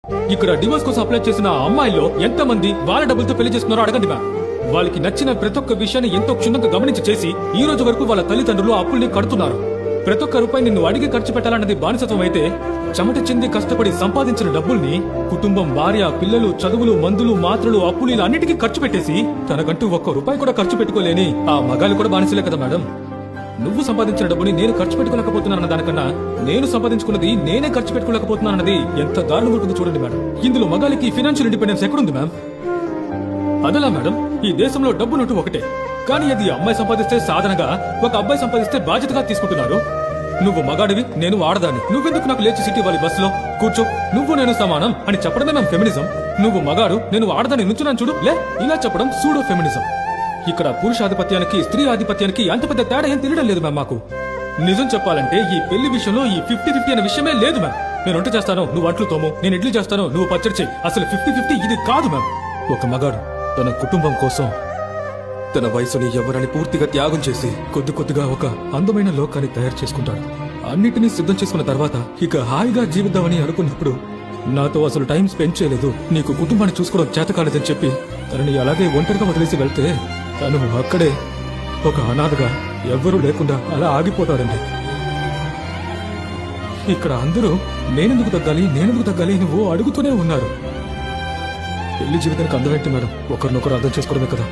ఇక్కడ డివోర్స్ కోసం అప్లై చేసిన ఆ అమ్మాయిలో ఎంతమంది వాళ్ళ డబ్బులతో పెళ్లి చేసుకున్నారో అడగండి మ్యామ్. వాళ్ళకి నచ్చిన ప్రతి ఒక్క విషయాన్ని ఎంతో క్షుణ్ణంగా గమనించి చేసి ఈ రోజు వరకు వాళ్ళ తల్లిదండ్రులు అప్పుల్ని కడుతున్నారు. ప్రతి ఒక్క రూపాయి నిన్ను అడిగి ఖర్చు పెట్టాలన్నది బానిసత్వం అయితే, చెమట చెంది కష్టపడి సంపాదించిన డబ్బుల్ని కుటుంబం, భార్య, పిల్లలు, చదువులు, మందులు, మాత్రలు, అప్పులు ఇలా అన్నిటికీ ఖర్చు పెట్టేసి తనకంటూ ఒక్క రూపాయి కూడా ఖర్చు పెట్టుకోలేని ఆ మగాళ్ళు కూడా బానిసలే కదా మేడం. నువ్వు సంపాదించిన డబ్బుని నేను ఖర్చు పెట్టుకోలేకపోతున్నానన్న దానికన్నా నేను సంపాదించుకున్నది నేనే ఖర్చు పెట్టుకోలేకపోతున్నానన్నది ఎంత దారుణంగా ఉంటుందో చూడండి మేడం. ఇందులో మగాళ్ళకి ఫైనాన్షియల్ ఇండిపెండెన్స్ ఎక్కడుంది మ్యామ్? అదలా మేడం, ఈ దేశంలో డబ్బు నోటు ఒకటే, కానీ అది అమ్మాయి సంపాదిస్తే సాధనగా, ఒక అబ్బాయి సంపాదిస్తే బాధ్యతగా తీసుకుంటున్నారు. నువ్వు మగాడివి, నేను ఆడదాన్ని, నువ్వెందుకు నాకు లేచి సిటీ వాళ్ళ బస్సులో కూర్చో, నువ్వు నేను సమానం అని చెప్పడమే మ్యామ్ ఫెమినిజం. నువ్వు మగాడు, నేను ఆడదాన్ని నుంచున్నాను చూడు లే, ఇలా చెప్పడం సూడో ఫెమినిజం. ఇక్కడ పురుషాధిపత్యానికి స్త్రీ ఆధిపత్యానికి అంత పెద్ద తేడా ఏం తెలియడం లేదు మ్యామ్ మాకు. నిజం చెప్పాలంటే ఈ పెళ్లి విషయంలో ఈ 50-50 అనే విషయమే లేదు మ్యామ్. నేను వంట చేస్తాను, నువ్వు అంట్లు తోము, నేను ఇడ్లీ చేస్తాను, నువ్వు పచ్చడి చెయ్యి. అసలు 50-50 ఇది కాదు మ్యామ్. ఒక మగాడు తన కుటుంబం కోసం తన వయసుని ఎవరని పూర్తిగా త్యాగం చేసి కొద్ది కొద్దిగా ఒక అందమైన లోకాన్ని తయారు చేసుకుంటాడు. అన్నిటినీ సిద్ధం చేసుకున్న తర్వాత ఇక హాయిగా జీవిద్దామని అనుకున్నప్పుడు నాతో అసలు టైం స్పెండ్ చేయలేదు, నీకు కుటుంబాన్ని చూసుకోవడం చేత కాలేదని చెప్పి తనని అలాగే ఒంటరిగా వదిలేసి వెళ్తే తను అక్కడే ఒక అనాథగా ఎవ్వరూ లేకుండా అలా ఆగిపోతాడండి. ఇక్కడ అందరూ నేనెందుకు తగ్గాలి నువ్వు అడుగుతూనే ఉన్నారు. పెళ్లి జీవితానికి అందం ఏంటి మేడం? ఒకరినొకరు అర్థం చేసుకోవడమే కదా.